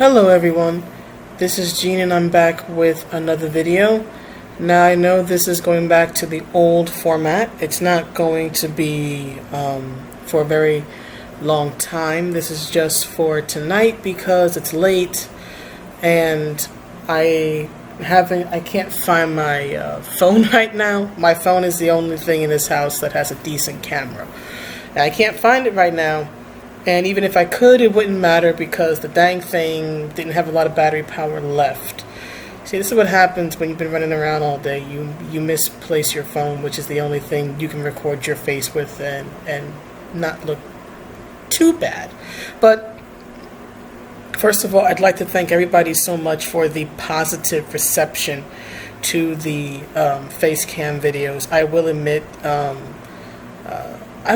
Hello everyone, this is Gene and I'm back with another video. Now I know this is going back to the old format. It's not going to be for a very long time. This is just for tonight because it's late and I can't find my phone right now. My phone is the only thing in this house that has a decent camera. And I can't find it right now. And even if I could, it wouldn't matter because the dang thing didn't have a lot of battery power left. See, this is what happens when you've been running around all day. You misplace your phone, which is the only thing you can record your face with and not look too bad. But first of all, I'd like to thank everybody so much for the positive reception to the face cam videos. I will admit, I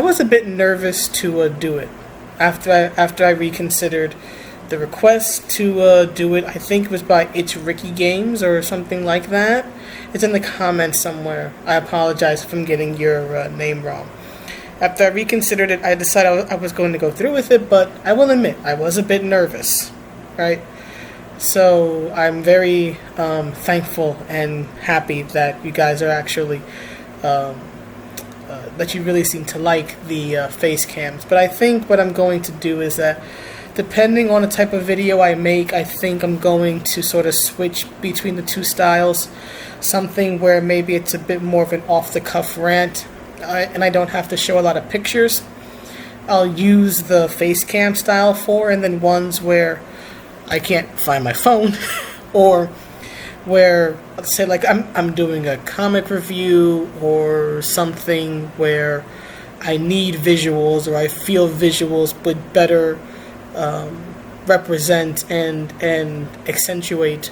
was a bit nervous to do it. After I reconsidered the request to do it. I think it was by It's Ricky Games or something like that. It's in the comments somewhere. I apologize if I'm getting your name wrong. After I reconsidered it, I decided I was going to go through with it, but I will admit, I was a bit nervous, right? So I'm very thankful and happy that you guys are actually that you really seem to like the face cams. But I think what I'm going to do is that depending on the type of video I make, I think I'm going to sort of switch between the two styles. Something where maybe it's a bit more of an off-the-cuff rant and I don't have to show a lot of pictures. I'll use the face cam style for, and then ones where I can't find my phone or where, let's say, like I'm doing a comic review or something where I need visuals or I feel visuals would better represent and accentuate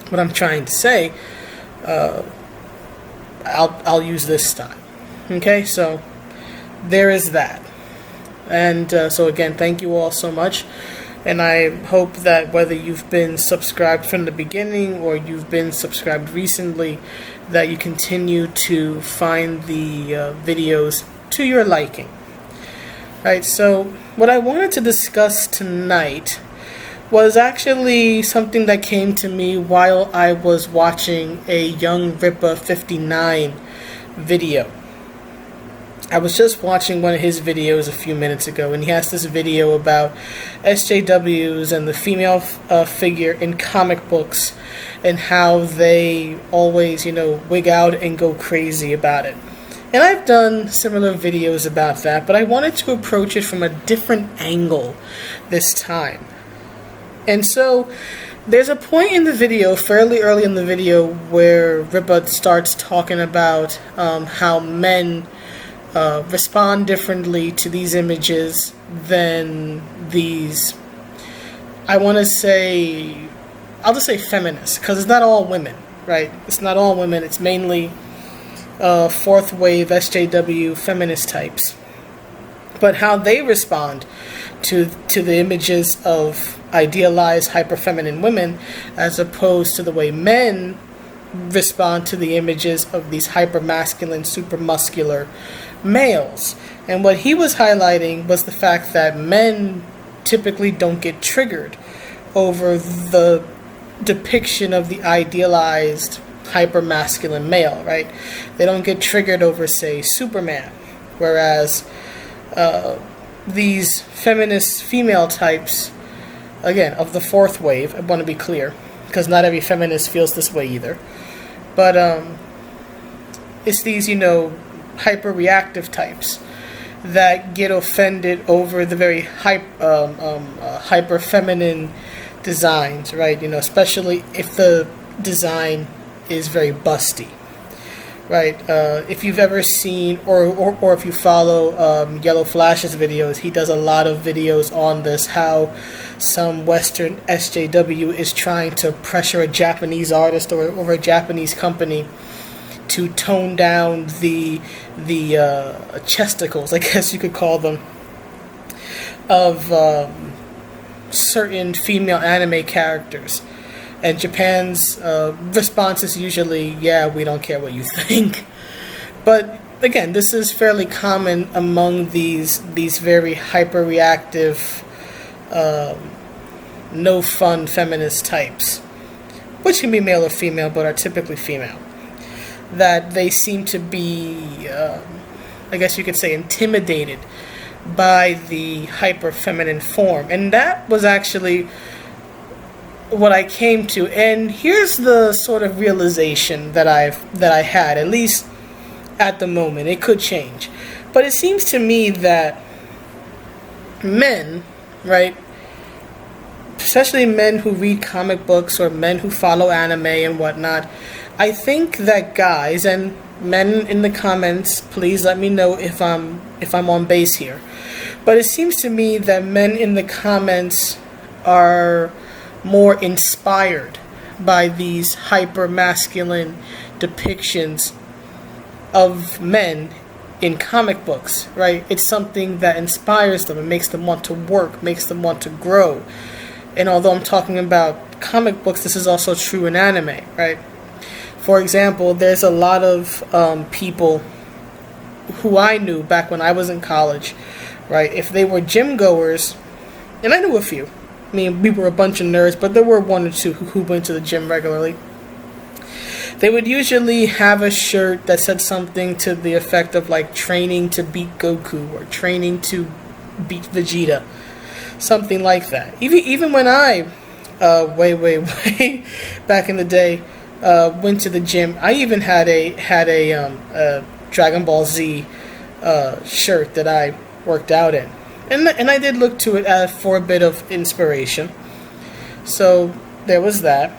what I'm trying to say. I'll use this style. Okay, so there is that. And so again, thank you all so much. And I hope that whether you've been subscribed from the beginning or you've been subscribed recently, that you continue to find the videos to your liking. Right, so what I wanted to discuss tonight was actually something that came to me while I was watching a Young Rippa 59 video. I was just watching one of his videos a few minutes ago, and he has this video about SJWs and the female figure in comic books and how they always, wig out and go crazy about it. And I've done similar videos about that, but I wanted to approach it from a different angle this time. And so there's a point in the video, fairly early in the video, where Rippa starts talking about how men respond differently to these images than these, I'll just say feminists, because it's not all women, right? It's not all women, it's mainly fourth wave SJW feminist types. But how they respond to the images of idealized hyperfeminine women as opposed to the way men respond to the images of these hypermasculine, supermuscular males. And what he was highlighting was the fact that men typically don't get triggered over the depiction of the idealized hypermasculine male, right? They don't get triggered over, say, Superman, whereas these feminist female types, again, of the fourth wave, I want to be clear, because not every feminist feels this way either, but it's these, hyper-reactive types that get offended over the very hyper-feminine designs, right? Especially if the design is very busty, right? If you've ever seen, or if you follow Yellow Flash's videos, he does a lot of videos on this, how some Western SJW is trying to pressure a Japanese artist or a Japanese company to tone down the chesticles, I guess you could call them, of certain female anime characters. And Japan's response is usually, yeah, we don't care what you think. But again, this is fairly common among these very hyper-reactive no fun feminist types, which can be male or female, but are typically female, that they seem to be, I guess you could say, intimidated by the hyperfeminine form. And that was actually what I came to. And here's the sort of realization that I had, at least at the moment. It could change, but it seems to me that men, right, especially men who read comic books or men who follow anime and whatnot, I think that guys, and men in the comments, please let me know if I'm on base here, but it seems to me that men in the comments are more inspired by these hypermasculine depictions of men in comic books, right? It's something that inspires them. It makes them want to work, makes them want to grow. And although I'm talking about comic books, this is also true in anime, right? For example, there's a lot of people who I knew back when I was in college, right? If they were gym goers, and I knew a few. I mean, we were a bunch of nerds, but there were one or two who went to the gym regularly. They would usually have a shirt that said something to the effect of like training to beat Goku or training to beat Vegeta. Something like that. Even when I, way back in the day, went to the gym, I even had a Dragon Ball Z shirt that I worked out in, and I did look to it for a bit of inspiration. So there was that,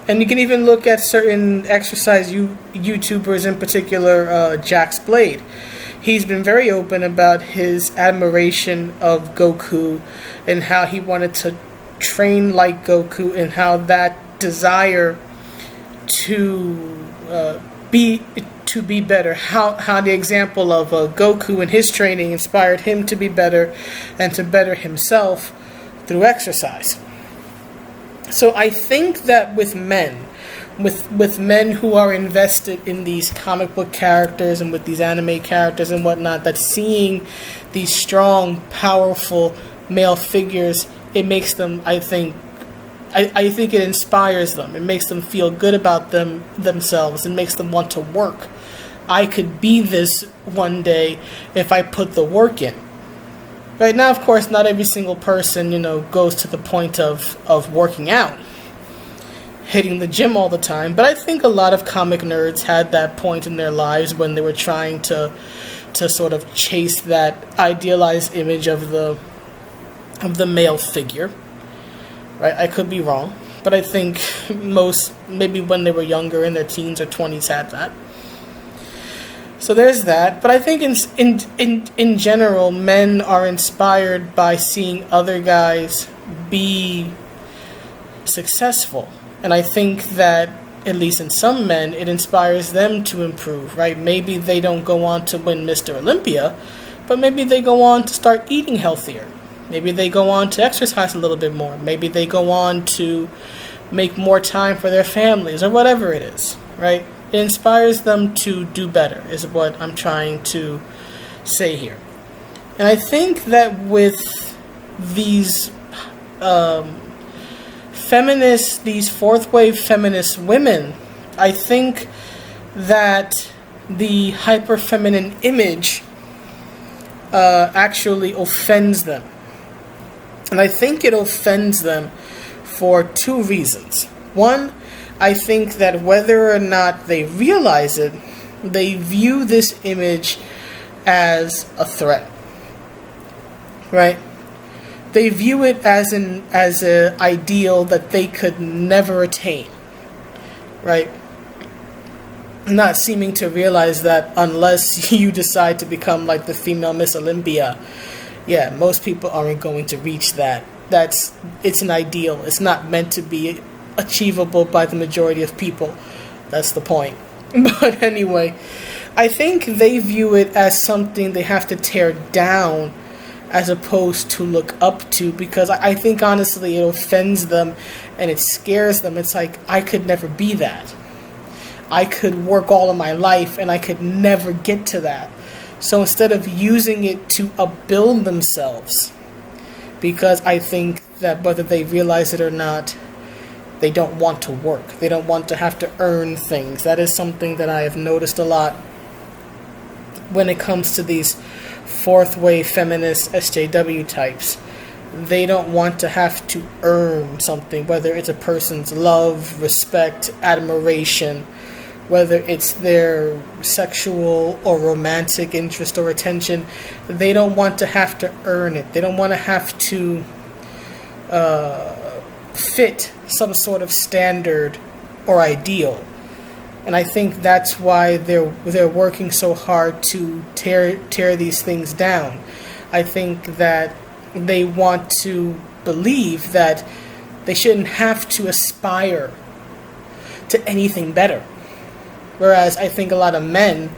and you can even look at certain exercise YouTubers, in particular Jack's Blade. He's been very open about his admiration of Goku and how he wanted to train like Goku, and how that desire to be better, how the example of Goku and his training inspired him to be better and to better himself through exercise. So I think that with men, with men who are invested in these comic book characters and with these anime characters and whatnot, that seeing these strong, powerful male figures, it makes them, I think it inspires them. It makes them feel good about themselves and makes them want to work. I could be this one day if I put the work in. Right now, of course, not every single person, goes to the point of working out, hitting the gym all the time, but I think a lot of comic nerds had that point in their lives when they were trying to sort of chase that idealized image of the male figure. Right? I could be wrong, but I think most, maybe when they were younger, in their teens or 20s, had that. So there's that. But I think in general, men are inspired by seeing other guys be successful. And I think that, at least in some men, it inspires them to improve, right? Maybe they don't go on to win Mr. Olympia, but maybe they go on to start eating healthier. Maybe they go on to exercise a little bit more. Maybe they go on to make more time for their families, or whatever it is, right? It inspires them to do better, is what I'm trying to say here. And I think that with these feminists, these fourth wave feminist women, I think that the hyperfeminine image actually offends them. And I think it offends them for two reasons. One, I think that whether or not they realize it, they view this image as a threat. Right? They view it as an ideal that they could never attain. Right? Not seeming to realize that unless you decide to become like the female Miss Olympia, yeah, most people aren't going to reach that. It's an ideal. It's not meant to be achievable by the majority of people. That's the point. But anyway, I think they view it as something they have to tear down as opposed to look up to, because I think honestly it offends them and it scares them. It's like, I could never be that. I could work all of my life and I could never get to that. So instead of using it to upbuild themselves, because I think that whether they realize it or not, they don't want to work. They don't want to have to earn things. That is something that I have noticed a lot when it comes to these fourth wave feminist SJW types. They don't want to have to earn something, whether it's a person's love, respect, admiration, whether it's their sexual or romantic interest or attention. They don't want to have to earn it. They don't want to have to fit some sort of standard or ideal. And I think that's why they're working so hard to tear these things down. I think that they want to believe that they shouldn't have to aspire to anything better. Whereas I think a lot of men,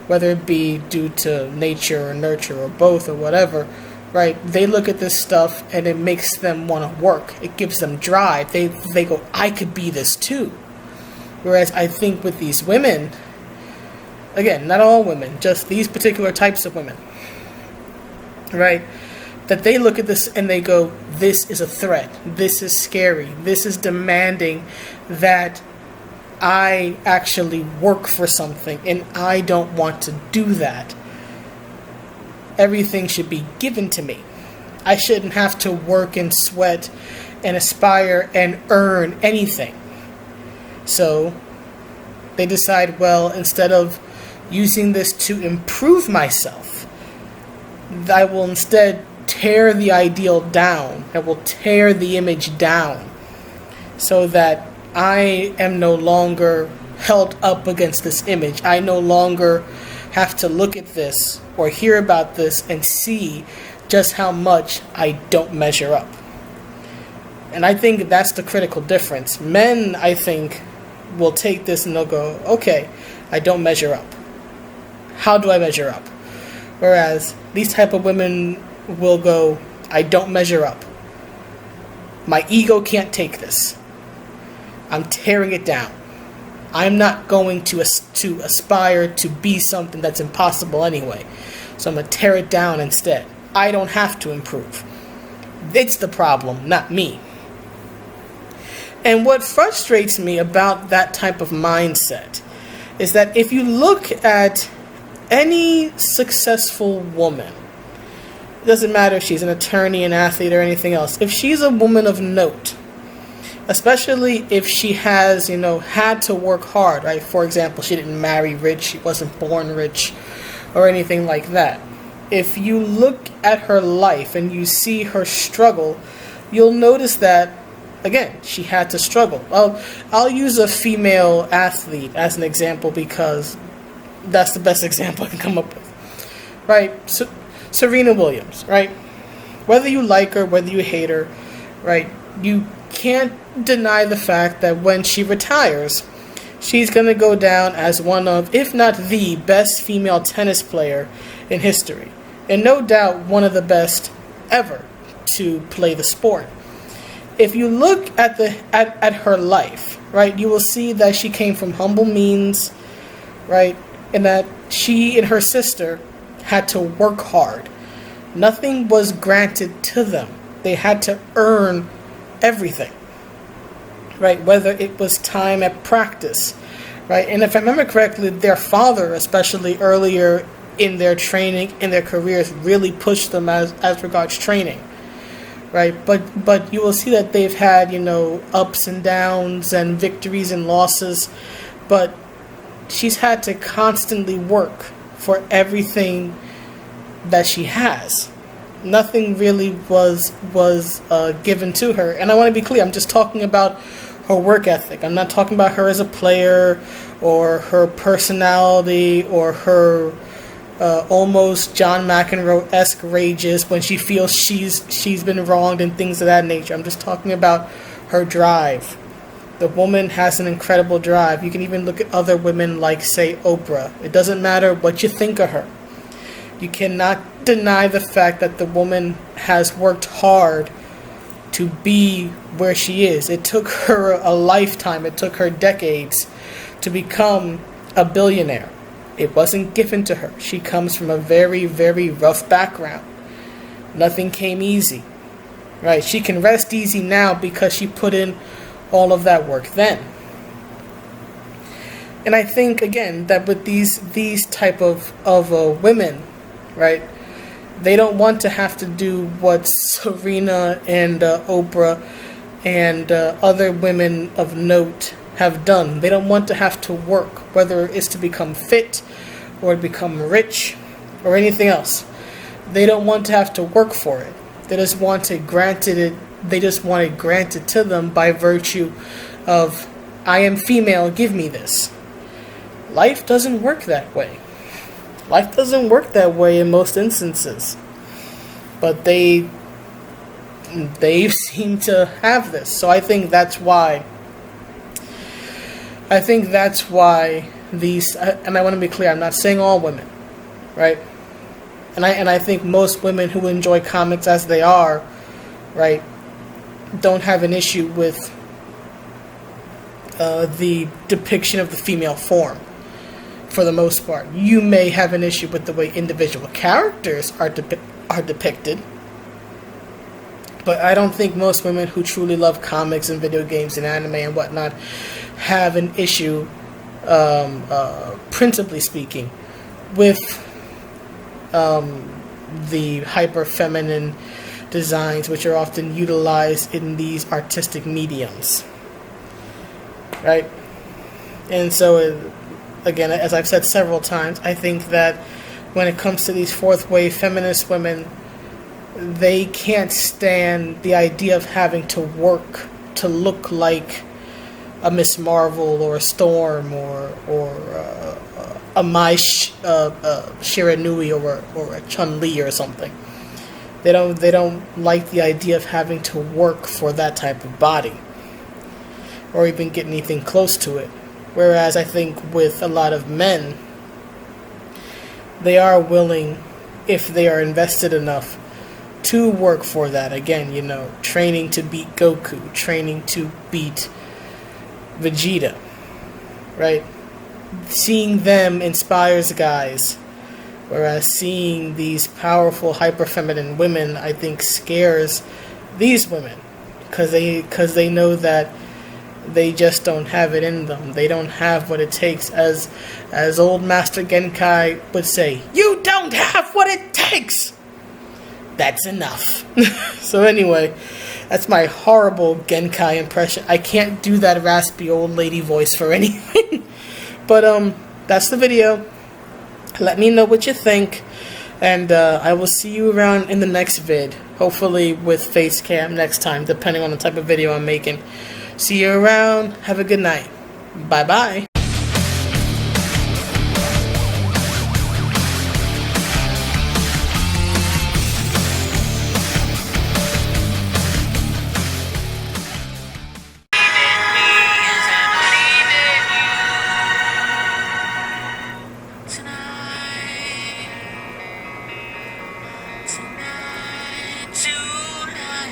whether it be due to nature or nurture or both or whatever, right, they look at this stuff and it makes them want to work. It gives them drive. They go, I could be this too. Whereas I think with these women, again, not all women, just these particular types of women, right, that they look at this and they go, this is a threat. This is scary. This is demanding that I actually work for something, and I don't want to do that. Everything should be given to me. I shouldn't have to work and sweat and aspire and earn anything. So they decide, well, instead of using this to improve myself, I will instead tear the ideal down. I will tear the image down so that I am no longer held up against this image. I no longer have to look at this or hear about this and see just how much I don't measure up. And I think that's the critical difference. Men, I think, will take this and they'll go, okay, I don't measure up. How do I measure up? Whereas these type of women will go, I don't measure up. My ego can't take this. I'm tearing it down. I'm not going to aspire to be something that's impossible anyway. So I'm going to tear it down instead. I don't have to improve. It's the problem, not me. And what frustrates me about that type of mindset is that if you look at any successful woman, it doesn't matter if she's an attorney, an athlete, or anything else, if she's a woman of note, especially if she has, had to work hard, right? For example, she didn't marry rich, she wasn't born rich, or anything like that. If you look at her life and you see her struggle, you'll notice that, again, she had to struggle. Well, I'll use a female athlete as an example because that's the best example I can come up with. Right? So, Serena Williams, right? Whether you like her, whether you hate her, right? You can't deny the fact that when she retires, she's going to go down as one of, if not the best female tennis player in history. And no doubt one of the best ever to play the sport. If you look at at her life, right, you will see that she came from humble means, right, and that she and her sister had to work hard. Nothing was granted to them. They had to earn everything, right, whether it was time at practice, right, and if I remember correctly, their father, especially earlier in their training, in their careers, really pushed them as regards training. Right, but you will see that they've had, ups and downs and victories and losses, but she's had to constantly work for everything that she has. Nothing really was given to her. And I want to be clear, I'm just talking about her work ethic. I'm not talking about her as a player or her personality or her almost John McEnroe-esque rages when she feels she's been wronged and things of that nature. I'm just talking about her drive. The woman has an incredible drive. You can even look at other women like, say, Oprah. It doesn't matter what you think of her. You cannot deny the fact that the woman has worked hard to be where she is. It took her a lifetime. It took her decades to become a billionaire. It wasn't given to her. She comes from a very, very rough background. Nothing came easy. right? She can rest easy now because she put in all of that work then. And I think, again, that with these type of women, right, they don't want to have to do what Serena and Oprah and other women of note have done. They don't want to have to work, whether it's to become fit or become rich or anything else. They don't want to have to work for it. They just want it granted. They just want it granted to them by virtue of, I am female, give me this. Life doesn't work that way. Life doesn't work that way in most instances. But they seem to have this. So I think that's why these, and I want to be clear, I'm not saying all women, right? And I think most women who enjoy comics as they are, right, don't have an issue with the depiction of the female form. For the most part, you may have an issue with the way individual characters are depicted, but I don't think most women who truly love comics and video games and anime and whatnot have an issue, principally speaking, with the hyperfeminine designs, which are often utilized in these artistic mediums, right? And so, again, as I've said several times, I think that when it comes to these fourth wave feminist women, they can't stand the idea of having to work to look like a Miss Marvel or a Storm or a Mai Shiranui or a Chun-Li or something. They don't like the idea of having to work for that type of body or even get anything close to it. Whereas I think with a lot of men, they are willing, if they are invested enough, to work for that. Again, you know, training to beat Goku, training to beat Vegeta, right? Seeing them inspires guys, whereas seeing these powerful hyperfeminine women, I think, scares these women, because they know that they just don't have it in them. They don't have what it takes. As old Master Genkai would say, you don't have what it takes! That's enough. So anyway, that's my horrible Genkai impression. I can't do that raspy old lady voice for anything. But that's the video. Let me know what you think. And I will see you around in the next vid. Hopefully with face cam next time, depending on the type of video I'm making. See you around. Have a good night. Bye-bye.